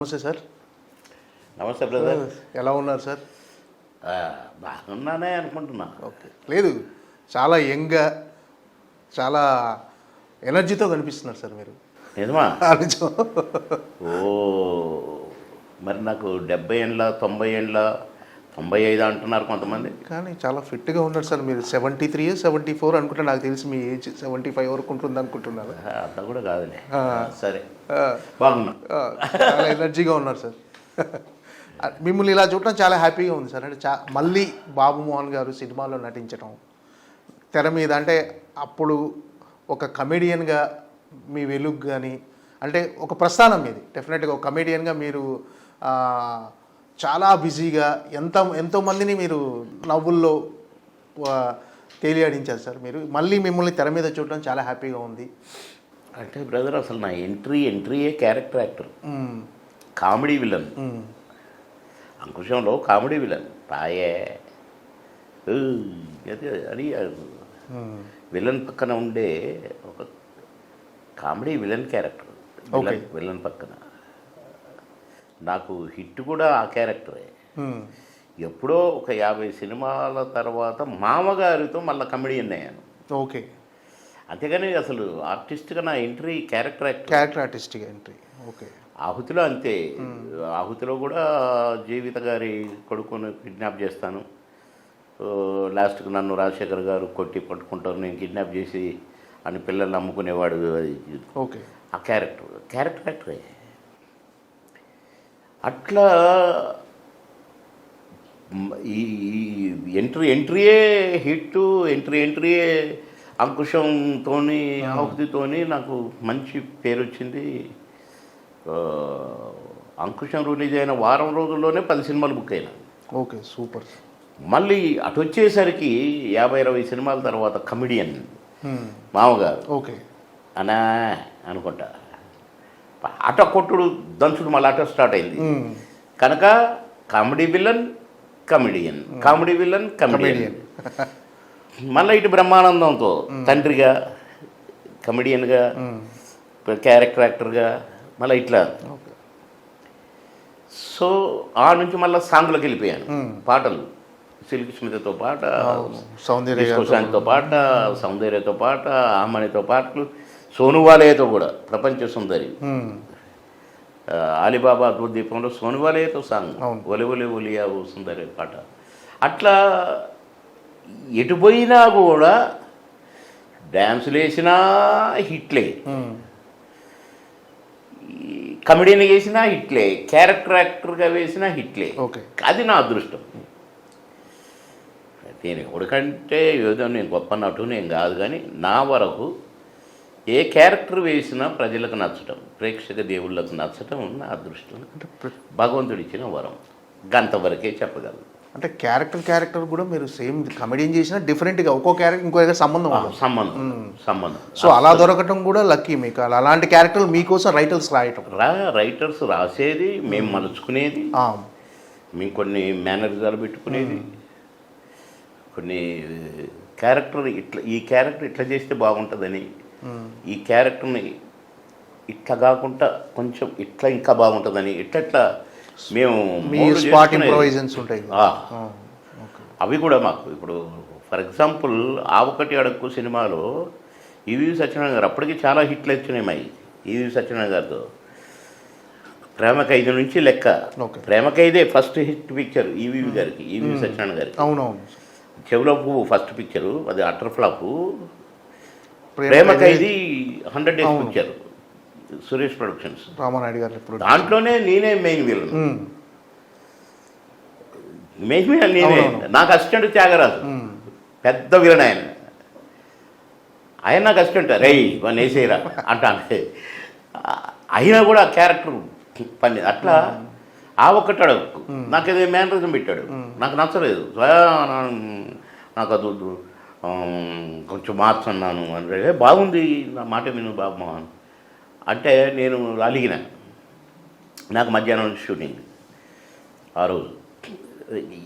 నమస్తే సార్. నమస్తే బ్రదర్. ఎలా ఉన్నారు సార్? బాగున్నానే అనుకుంటున్నా. ఓకే, లేదు చాలా యంగ్గా చాలా ఎనర్జీతో కనిపిస్తున్నారు సార్ మీరు. నిజమా? నిజం. ఓ మరి నాకు 70 ఏండ్ల 90 ఏండ్ల 95 అంటున్నారు కొంతమంది. కానీ చాలా ఫిట్గా ఉన్నారు సార్ మీరు. 73 74 అనుకుంటా, నాకు తెలిసి మీ ఏజ్ 75 వరకు ఉంటుంది అనుకుంటున్నారు. అంత కూడా కాదులే. సరే, బాగున్నా. చాలా ఎనర్జీగా ఉన్నారు సార్. మిమ్మల్ని ఇలా చూడటం చాలా హ్యాపీగా ఉంది సార్. అంటే మళ్ళీ బాబు మోహన్ గారు సినిమాలో నటించడం తెర మీద, అంటే అప్పుడు ఒక కమెడియన్గా మీ వెలుగు కానీ, అంటే ఒక ప్రస్థానం మీది డెఫినెట్గా ఒక కమెడియన్గా మీరు చాలా బిజీగా ఎంతోమందిని మీరు నవ్వుల్లో తేలియాడించారు సార్. మీరు మళ్ళీ మిమ్మల్ని తెర మీద చూడటం చాలా హ్యాపీగా ఉంది. అంటే బ్రదర్, అసలు నా ఎంట్రీయే క్యారెక్టర్ యాక్టర్, కామెడీ విలన్. అంకుశంలో కామెడీ విలన్ పాయే అని విలన్ పక్కన ఉండే ఒక కామెడీ విలన్ క్యారెక్టర్. విలన్ పక్కన నాకు హిట్ కూడా ఆ క్యారెక్టరే. ఎప్పుడో ఒక 50 సినిమాల తర్వాత మామగారితో మళ్ళీ కమెడియన్ అయ్యాను. ఓకే, అంతేగాని అసలు ఆర్టిస్ట్గా నా ఎంట్రీ క్యారెక్టర్ ఆర్టిస్ట్గా ఎంట్రీ. ఓకే, ఆహుతిలో అంతే. ఆహుతిలో కూడా జీవిత గారి కొడుకుని కిడ్నాప్ చేస్తాను, లాస్ట్కి నన్ను రాజశేఖర్ గారు కొట్టి పట్టుకుంటారు, నేను కిడ్నాప్ చేసి అని పిల్లల్ని అమ్ముకునేవాడు. ఓకే, ఆ క్యారెక్టర్ యాక్టరే. అట్లా ఈ ఎంట్రీయే హిట్, ఎంట్రీయే అంకుశంతో ఆహుతితోని నాకు మంచి పేరు వచ్చింది. అంకుశం రిలీజ్ అయిన వారం రోజుల్లోనే 10 సినిమాలు బుక్ అయినా. Okay, super. మళ్ళీ అటు వచ్చేసరికి 50-60 సినిమాల తర్వాత కమెడియన్ మామగారు. ఓకే అనా అనుకుంటా, ఆట కొట్టుడు దంచుడు మళ్ళీ ఆట స్టార్ట్ అయింది కనుక కామెడీ విలన్ కమెడియన్. మళ్ళీ ఇటు బ్రహ్మానందంతో తండ్రిగా, కమెడియన్గా, క్యారెక్టర్ యాక్టర్గా, మళ్ళీ ఇట్లా. సో ఆ నుంచి మళ్ళీ సాంగ్లోకి వెళ్ళిపోయాను. పాటలు సిల్క్ స్మితతో పాట, సౌందర్యతో పాట, సౌందర్యతో పాట, ఆమనితో పాటలు, సోనువాలయతో కూడా ప్రపంచ సుందరి, అలీబాబా దీపంలో సోనువాలయతో సాంగ్, ఒలి ఒలి ఒలియా ఓ సుందరి పాట. అట్లా ఎటు పోయినా కూడా డ్యాన్సులు వేసినా హిట్లే, కమెడీని వేసినా హిట్లే, క్యారెక్టర్ యాక్టర్గా వేసినా హిట్లే. అది నా అదృష్టం. నేను ఎవరికంటే ఏదో నేను గొప్ప నటు నేను కాదు, కానీ నా వరకు ఏ క్యారెక్టర్ వేసినా ప్రజలకు నచ్చటం, ప్రేక్షక దేవుళ్ళకు నచ్చటం నా అదృష్టం, భగవంతుడు ఇచ్చిన వరం. గంతవరకే చెప్పగలను. అంటే క్యారెక్టర్ కూడా మీరు సేమ్ కమెడియన్ చేసినా డిఫరెంట్గా ఒక్కో క్యారెక్టర్ ఇంకో సంబంధం. సో అలా దొరకటం కూడా లక్కీ మీకు. అలాంటి క్యారెక్టర్లు మీకోసం రైటర్స్ రాసేది, మేము మలుచుకునేది, మేము కొన్ని మేనరిజాలు పెట్టుకునేది, కొన్ని ఈ క్యారెక్టర్ ఇట్లా చేస్తే బాగుంటుందని, ఈ క్యారెక్టర్ని ఇట్లా కాకుండా కొంచెం ఇట్లా ఇంకా బాగుంటుందని, ఇట్లా మేము ఉంటాయి. అవి కూడా మాకు ఇప్పుడు ఫర్ ఎగ్జాంపుల్ ఆవకటి అడక్కు సినిమాలో ఈవి సత్యనారాయణ గారు అప్పటికి చాలా హిట్లు వచ్చినాయి మా ఈవి సత్యనారాయణ గారితో. ప్రేమ ఖైదు నుంచి లెక్క, ప్రేమ ఖైదే ఫస్ట్ హిట్ పిక్చర్ ఈవి గారికి, ఈవి సత్యనారాయణ గారికి. అవునవును. చెవులో పువ్వు ఫస్ట్ పిక్చరు, అది అటర్ ఫ్లాప్. ప్రేమ ఖైదీ 100 days picture, Suresh productions, Ramanaidu గారు. దాంట్లోనే నేనే మెయిన్ విలన్. నేనే, నాకు అసిస్టెంట్ త్యాగరాజు, పెద్ద విలన్ ఆయన నాకు అసిస్టెంట్. రేయ్ వన్ వేసేయరా అంటే అయినా కూడా క్యారెక్టర్ పని. అట్లా ఆ ఒక్కటి అడగకు, నాకు ఏదో మేనరిజం పెట్టాడు, నాకు నచ్చలేదు, నాకు అది కొంచెం మార్చన్నాను అంటే బాగుంది నా మాట విను బాబు అంటే నేను అలిగిన. నాకు మధ్యాహ్నం షూటింగ్ ఆ రోజు,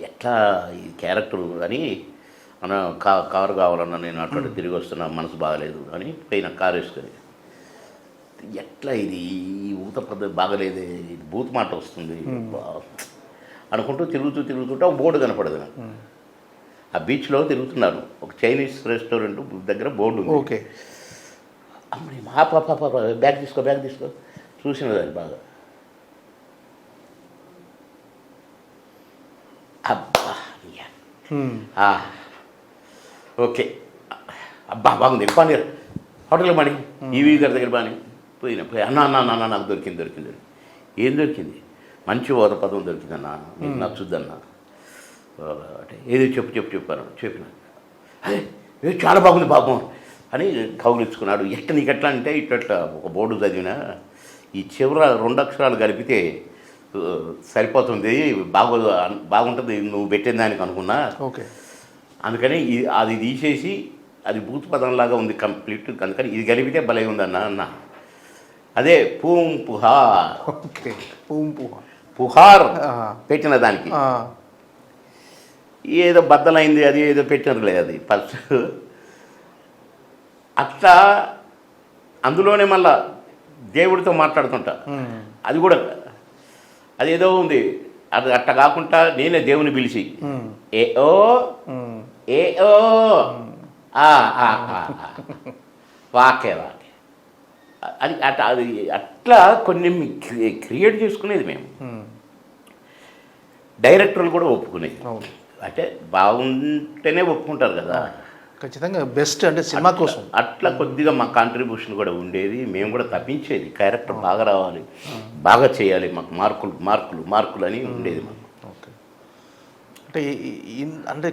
ఎట్లా ఈ క్యారెక్టర్ అని కారు కావాలన్నా, నేను అక్కడ తిరిగి వస్తున్నా, మనసు బాగలేదు అని పోయిన కారు వేసుకొని ఎట్లా ఇది ఈ ఊత పద్ధతి బాగలేదే, ఇది బూత్ మాట వస్తుంది అనుకుంటూ తిరుగుతుంటే ఒక బోర్డు కనపడదు నాకు. ఆ బీచ్లో తిరుగుతున్నారు, ఒక చైనీస్ రెస్టారెంట్ దగ్గర బోర్డు ఉంది. ఓకే. అమ్మని మా పాప బ్యాగ్ తీసుకో చూసినది అది బాగా. అబ్బా ఓకే, అబ్బా బాగుంది, బాగా హోటల్ బాని ఈవీ గారి దగ్గర బాని పోయి అన్న నాకు దొరికింది. ఏం దొరికింది? మంచి ఓద పదం దొరికిందన్నా, మీకు నచ్చుద్దన్నా. అంటే ఏది చెప్పాను. చెప్పిన అదే ఏదో చాలా బాగుంది బాబు అని కౌగిలించుకున్నాడు. నీకు ఎట్లా అంటే ఇట్లా ఒక బోర్డు చదివినా ఈ చివర 2 అక్షరాలు కలిపితే సరిపోతుంది, బాగుంటుంది నువ్వు పెట్టిన దానికి అనుకున్నా. ఓకే. అందుకని అది తీసేసి అది భూత పదంలాగా ఉంది కంప్లీట్, అందుకని ఇది కలిపితే భలే ఉందన్న. అదే పుహార్. ఓకే. పుహార్ పెట్టిన దానికి ఏదో బద్దలైంది, అది ఏదో పెట్టినట్లే అది ఫస్ట్. అట్లా అందులోనే మళ్ళా దేవుడితో మాట్లాడుతుంటా, అది కూడా అదేదో ఉంది. అది అట్ట కాకుండా నేనే దేవుని పిలిచి ఏ వాకే అది అట్లా కొన్ని క్రియేట్ చేసుకునేది మేము. డైరెక్టర్లు కూడా ఒప్పుకునేది. అంటే బాగుంటేనే ఒప్పుకుంటారు కదా ఖచ్చితంగా, బెస్ట్ అంటే సినిమా కోసం. అట్లా కొద్దిగా మా కాంట్రిబ్యూషన్ కూడా ఉండేది. మేము కూడా తప్పించేది, క్యారెక్టర్ బాగా రావాలి, బాగా చేయాలి, మాకు మార్కులు అని ఉండేది మాకు. ఓకే. అంటే